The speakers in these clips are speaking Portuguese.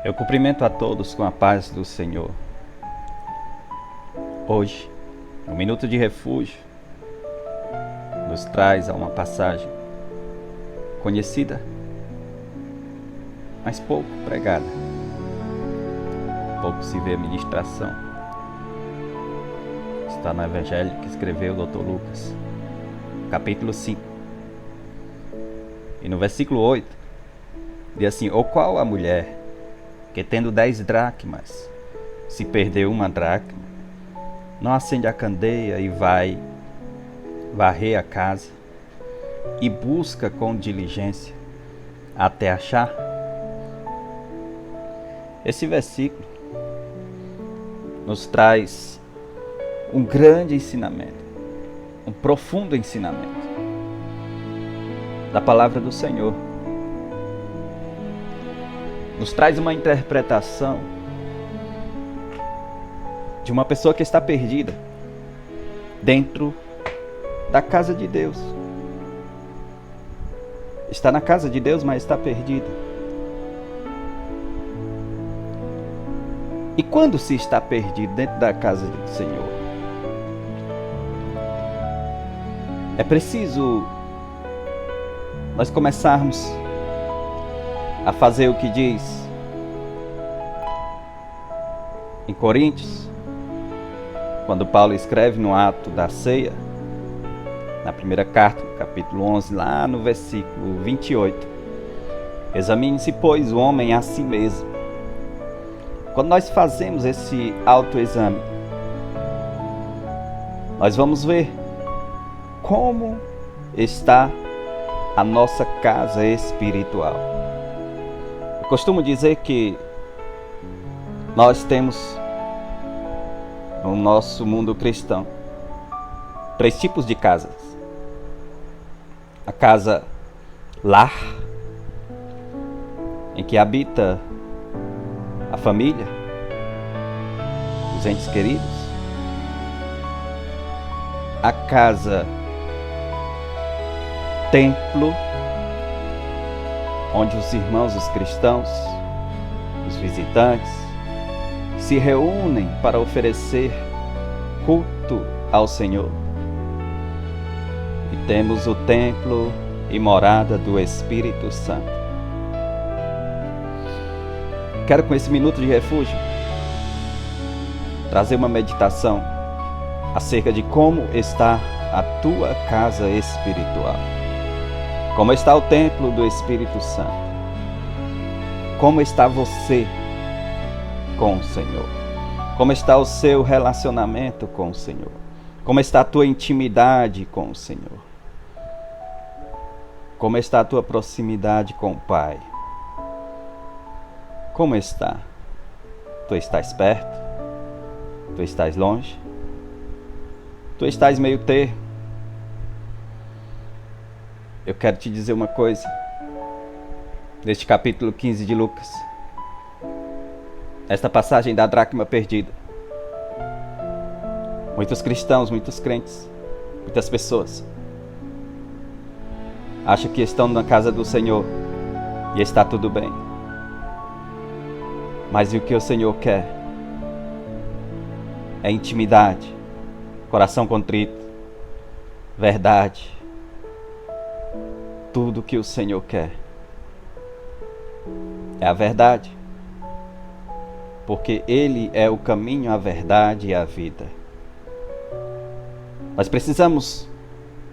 Eu cumprimento a todos com a paz do Senhor. Hoje, o Minuto de Refúgio nos traz a uma passagem conhecida, mas pouco pregada. Pouco se vê a ministração. Está no Evangelho que escreveu o Dr. Lucas, capítulo 5. E no versículo 8, diz assim: ou qual a mulher que tendo 10 dracmas, se perdeu uma dracma, não acende a candeia e vai varrer a casa e busca com diligência até achar? Esse versículo nos traz um grande ensinamento, um profundo ensinamento da palavra do Senhor. Nos traz uma interpretação de uma pessoa que está perdida dentro da casa de Deus. Está na casa de Deus, mas está perdida. E quando se está perdido dentro da casa do Senhor, é preciso nós começarmos a fazer o que diz em Coríntios, quando Paulo escreve no ato da ceia, na primeira carta, no capítulo 11, lá no versículo 28. Examine-se, pois, o homem a si mesmo. Quando nós fazemos esse autoexame, nós vamos ver como está a nossa casa espiritual. Eu costumo dizer que nós temos no nosso mundo cristão 3 tipos de casas. A casa lar, em que habita a família, os entes queridos. A casa templo, onde os irmãos, os cristãos, os visitantes se reúnem para oferecer culto ao Senhor. E temos o templo e morada do Espírito Santo. Quero, com esse minuto de refúgio, trazer uma meditação acerca de como está a tua casa espiritual. Como está o templo do Espírito Santo? Como está você com o Senhor? Como está o seu relacionamento com o Senhor? Como está a tua intimidade com o Senhor? Como está a tua proximidade com o Pai? Como está? Tu estás perto? Tu estás longe? Tu estás meio termo? Eu quero te dizer uma coisa, neste capítulo 15 de Lucas, esta passagem da dracma perdida. Muitos cristãos, muitos crentes, muitas pessoas acham que estão na casa do Senhor e está tudo bem. Mas o que o Senhor quer é intimidade, coração contrito, verdade. Tudo que o Senhor quer é a verdade, porque Ele é o caminho, a verdade e a vida. Nós precisamos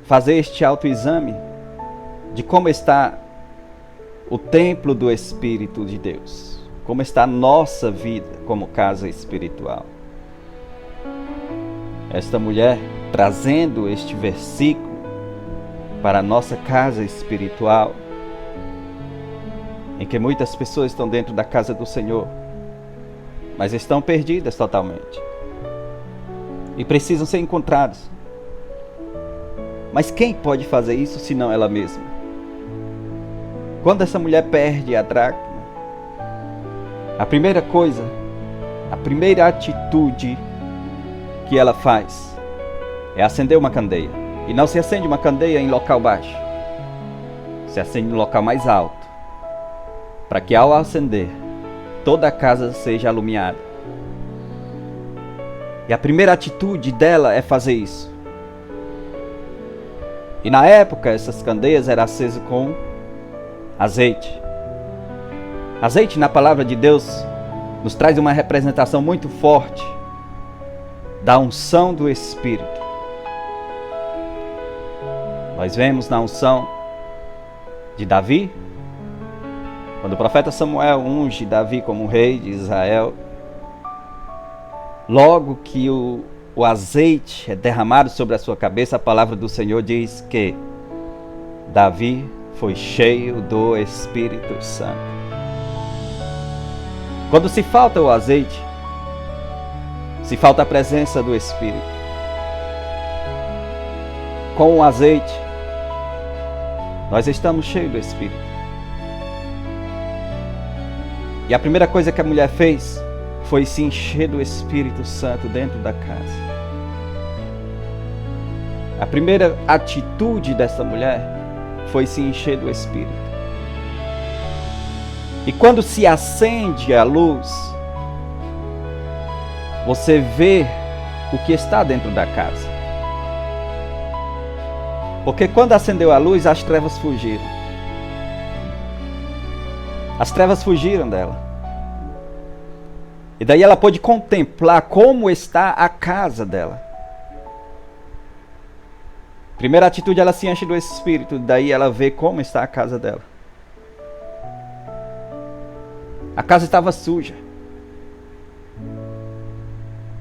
fazer este autoexame de como está o templo do Espírito de Deus, como está a nossa vida como casa espiritual. Esta mulher, trazendo este versículo para a nossa casa espiritual, em que muitas pessoas estão dentro da casa do Senhor, mas estão perdidas totalmente e precisam ser encontradas. Mas quem pode fazer isso senão ela mesma? Quando essa mulher perde a dracma, a primeira coisa, a primeira atitude que ela faz é acender uma candeia. E não se acende uma candeia em local baixo, se acende em local mais alto, para que ao acender toda a casa seja alumiada. E a primeira atitude dela é fazer isso. E na época, essas candeias eram acesas com azeite. Azeite, na palavra de Deus, nos traz uma representação muito forte da unção do Espírito. Nós vemos na unção de Davi, quando o profeta Samuel unge Davi como rei de Israel, logo que o azeite é derramado sobre a sua cabeça, a palavra do Senhor diz que Davi foi cheio do Espírito Santo. Quando se falta o azeite, se falta a presença do Espírito. Com o azeite, nós estamos cheios do Espírito. E a primeira coisa que a mulher fez foi se encher do Espírito Santo dentro da casa. A primeira atitude dessa mulher foi se encher do Espírito. E quando se acende a luz, você vê o que está dentro da casa. Porque quando acendeu a luz, as trevas fugiram. As trevas fugiram dela. E daí ela pôde contemplar como está a casa dela. Primeira atitude, ela se enche do Espírito. Daí ela vê como está a casa dela. A casa estava suja.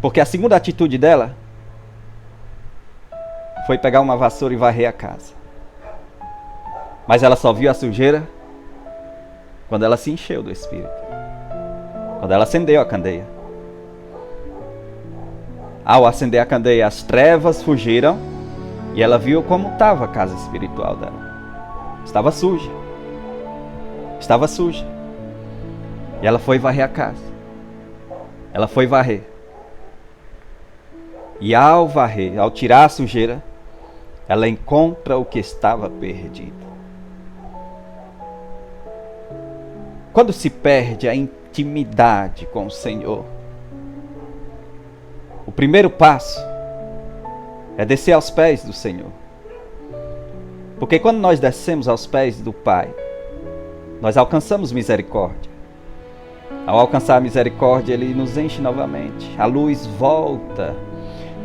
Porque a segunda atitude dela foi pegar uma vassoura e varrer a casa. Mas ela só viu a sujeira quando ela se encheu do Espírito. Quando ela acendeu a candeia. Ao acender a candeia, as trevas fugiram e ela viu como estava a casa espiritual dela. Estava suja. Estava suja. E ela foi varrer a casa. Ela foi varrer. E ao varrer, ao tirar a sujeira, ela encontra o que estava perdido. Quando se perde a intimidade com o Senhor, o primeiro passo é descer aos pés do Senhor. Porque quando nós descemos aos pés do Pai, nós alcançamos misericórdia. Ao alcançar a misericórdia, Ele nos enche novamente. A luz volta,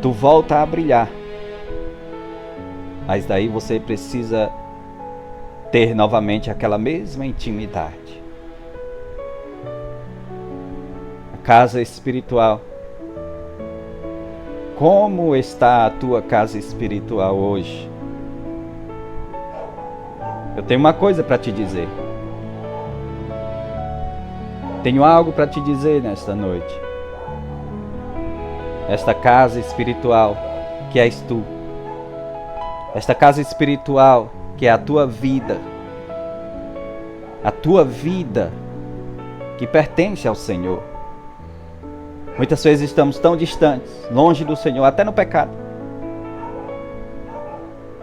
tu volta a brilhar. Mas daí você precisa ter novamente aquela mesma intimidade. A casa espiritual. Como está a tua casa espiritual hoje? Eu tenho uma coisa para te dizer. Tenho algo para te dizer nesta noite. Esta casa espiritual que és tu. Esta casa espiritual que é a tua vida. A tua vida que pertence ao Senhor. Muitas vezes estamos tão distantes, longe do Senhor, até no pecado.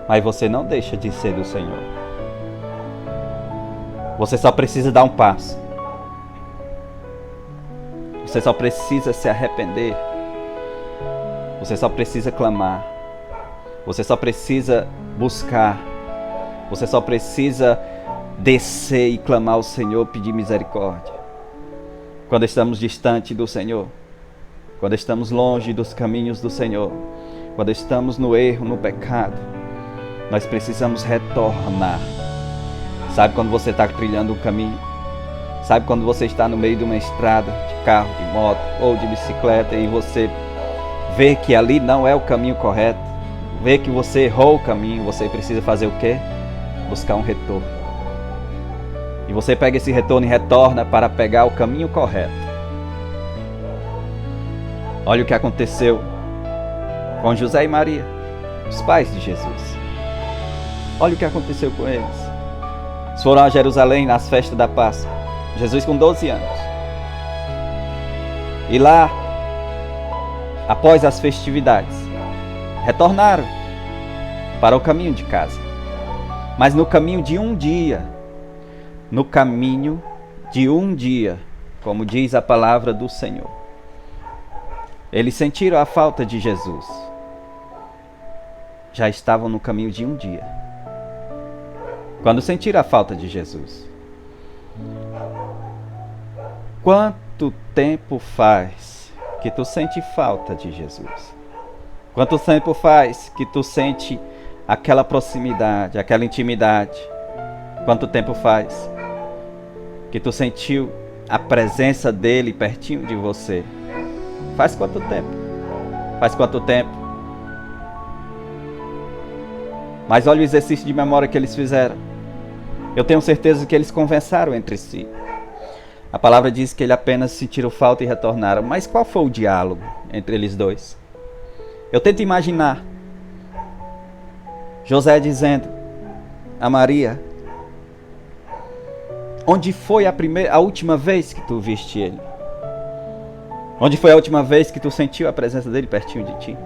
Mas você não deixa de ser do Senhor. Você só precisa dar um passo. Você só precisa se arrepender. Você só precisa clamar. Você só precisa buscar. Você só precisa descer e clamar ao Senhor, pedir misericórdia. Quando estamos distante do Senhor, quando estamos longe dos caminhos do Senhor, quando estamos no erro, no pecado, nós precisamos retornar. Sabe quando você está trilhando um caminho? Sabe quando você está no meio de uma estrada, de carro, de moto ou de bicicleta, e você vê que ali não é o caminho correto? Vê que você errou o caminho, você precisa fazer o quê? Buscar um retorno. E você pega esse retorno e retorna para pegar o caminho correto. Olha o que aconteceu com José e Maria, os pais de Jesus. Olha o que aconteceu com eles. Eles foram a Jerusalém nas festas da Páscoa. Jesus com 12 anos. E lá, após as festividades, retornaram para o caminho de casa. Mas no caminho de um dia, como diz a palavra do Senhor, eles sentiram a falta de Jesus. Já estavam no caminho de um dia. Quando sentiram a falta de Jesus. Quanto tempo faz que tu sente falta de Jesus? Quanto tempo faz que tu sente aquela proximidade, aquela intimidade? Quanto tempo faz que tu sentiu a presença dele pertinho de você? Faz quanto tempo? Faz quanto tempo? Mas olha o exercício de memória que eles fizeram. Eu tenho certeza que eles conversaram entre si. A palavra diz que eles apenas sentiram falta e retornaram. Mas qual foi o diálogo entre eles dois? Eu tento imaginar José dizendo a Maria: onde foi a última vez que tu viste ele? Onde foi a última vez que tu sentiu a presença dele pertinho de ti?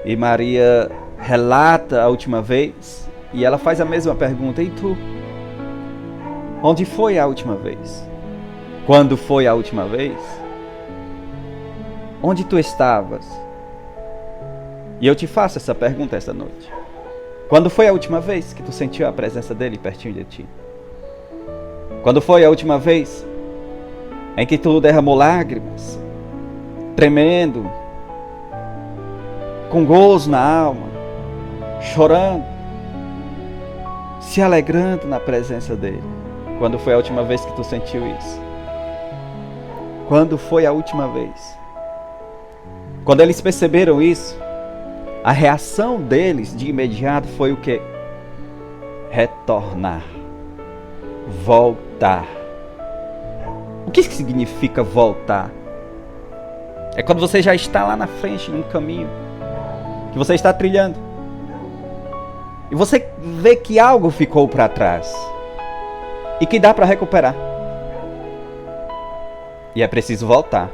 E Maria relata a última vez e ela faz a mesma pergunta: e tu? Onde foi a última vez? Quando foi a última vez? Onde tu estavas? E eu te faço essa pergunta esta noite. Quando foi a última vez que tu sentiu a presença dele pertinho de ti? Quando foi a última vez em que tu derramou lágrimas, tremendo, com gozo na alma, chorando, se alegrando na presença dele? Quando foi a última vez que tu sentiu isso? Quando foi a última vez? Quando eles perceberam isso, a reação deles de imediato foi o quê? Retornar. Voltar. O que significa voltar? É quando você já está lá na frente, num caminho que você está trilhando, e você vê que algo ficou para trás e que dá para recuperar. E é preciso voltar.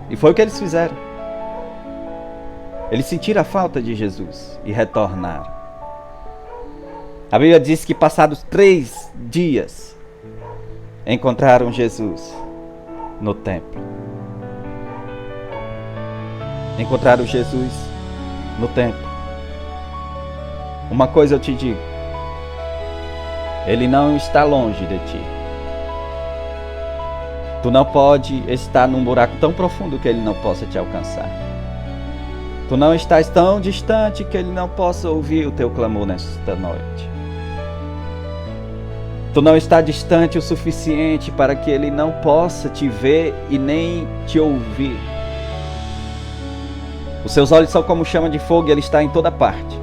E foi o que eles fizeram. Eles sentiram a falta de Jesus e retornaram. A Bíblia diz que passados 3 dias encontraram Jesus no templo. Encontraram Jesus no templo. Uma coisa eu te digo: ele não está longe de ti. Tu não pode estar num buraco tão profundo que ele não possa te alcançar. Tu não estás tão distante que ele não possa ouvir o teu clamor nesta noite. Tu não está distante o suficiente para que ele não possa te ver e nem te ouvir. Os seus olhos são como chama de fogo e ele está em toda parte.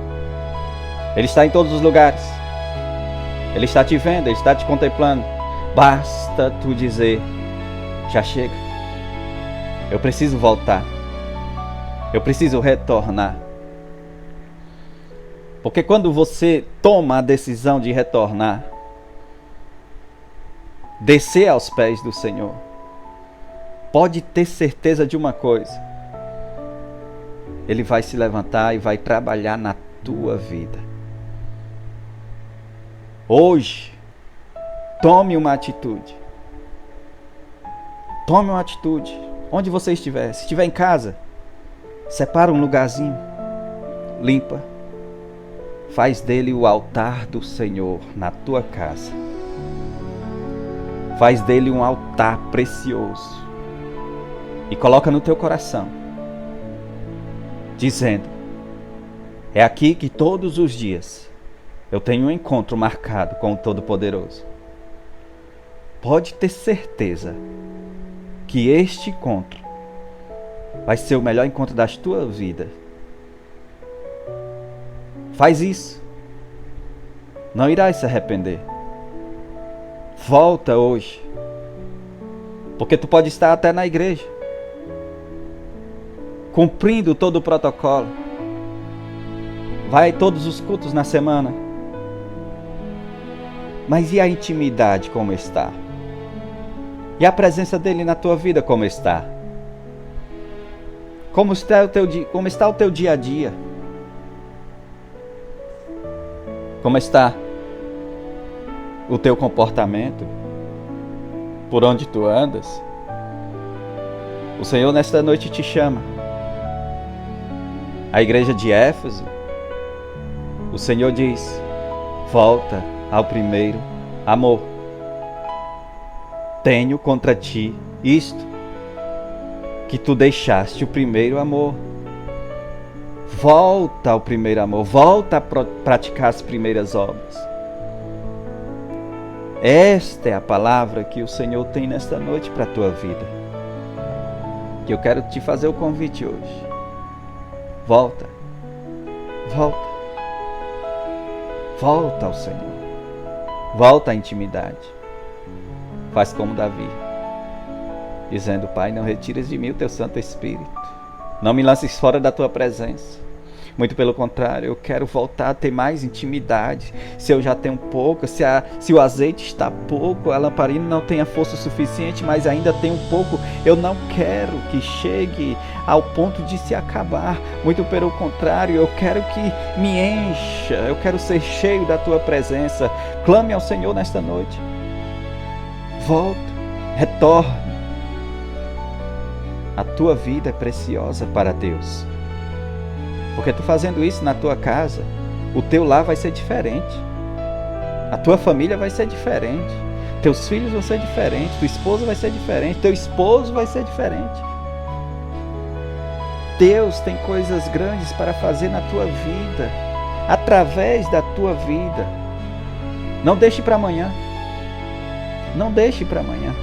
Ele está em todos os lugares. Ele está te vendo, ele está te contemplando. Basta tu dizer: já chega. Eu preciso voltar. Eu preciso retornar. Porque quando você toma a decisão de retornar, descer aos pés do Senhor, pode ter certeza de uma coisa: ele vai se levantar e vai trabalhar na tua vida. Hoje, tome uma atitude. Tome uma atitude. Onde você estiver. Se estiver em casa, separa um lugarzinho, limpa, faz dele o altar do Senhor na tua casa. Faz dele um altar precioso e coloca no teu coração, dizendo: é aqui que todos os dias eu tenho um encontro marcado com o Todo-Poderoso. Pode ter certeza que este encontro vai ser o melhor encontro da tua vida. Faz isso. Não irás se arrepender. Volta hoje. Porque tu pode estar até na igreja, cumprindo todo o protocolo. Vai todos os cultos na semana. Mas e a intimidade como está? E a presença dele na tua vida como está? Como está o teu dia a dia? Como está o teu comportamento? por onde tu andas, o Senhor nesta noite te chama. A igreja de Éfeso, o Senhor diz: volta ao primeiro amor. Tenho contra ti isto, que tu deixaste o primeiro amor. Volta ao primeiro amor, volta a praticar as primeiras obras. Esta é a palavra que o Senhor tem nesta noite para a tua vida. Que eu quero te fazer o convite hoje. Volta, volta, volta ao Senhor. Volta à intimidade. Faz como Davi, dizendo: Pai, não retires de mim o teu Santo Espírito. Não me lances fora da tua presença. Muito pelo contrário, eu quero voltar a ter mais intimidade. Se eu já tenho pouco, se o azeite está pouco, a lamparina não tem a força suficiente, mas ainda tem um pouco, eu não quero que chegue ao ponto de se acabar. Muito pelo contrário, eu quero que me encha, eu quero ser cheio da tua presença. Clame ao Senhor nesta noite. Volta, retorne. A tua vida é preciosa para Deus. Porque tu fazendo isso na tua casa, o teu lar vai ser diferente. A tua família vai ser diferente. Teus filhos vão ser diferentes. Tua esposa vai ser diferente. Teu esposo vai ser diferente. Deus tem coisas grandes para fazer na tua vida, através da tua vida. Não deixe para amanhã. Não deixe para amanhã.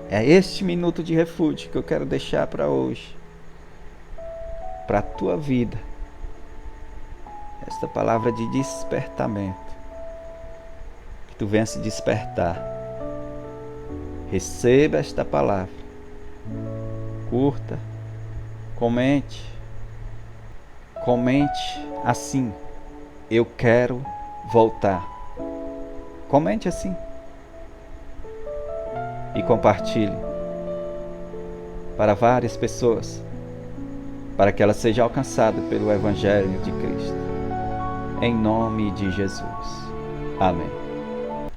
É este minuto de refúgio que eu quero deixar para hoje. Para a tua vida, esta palavra de despertamento, que tu venha se despertar. Receba esta palavra, curta, comente assim: eu quero voltar. Comente assim e compartilhe para várias pessoas, para que ela seja alcançada pelo Evangelho de Cristo. Em nome de Jesus. Amém.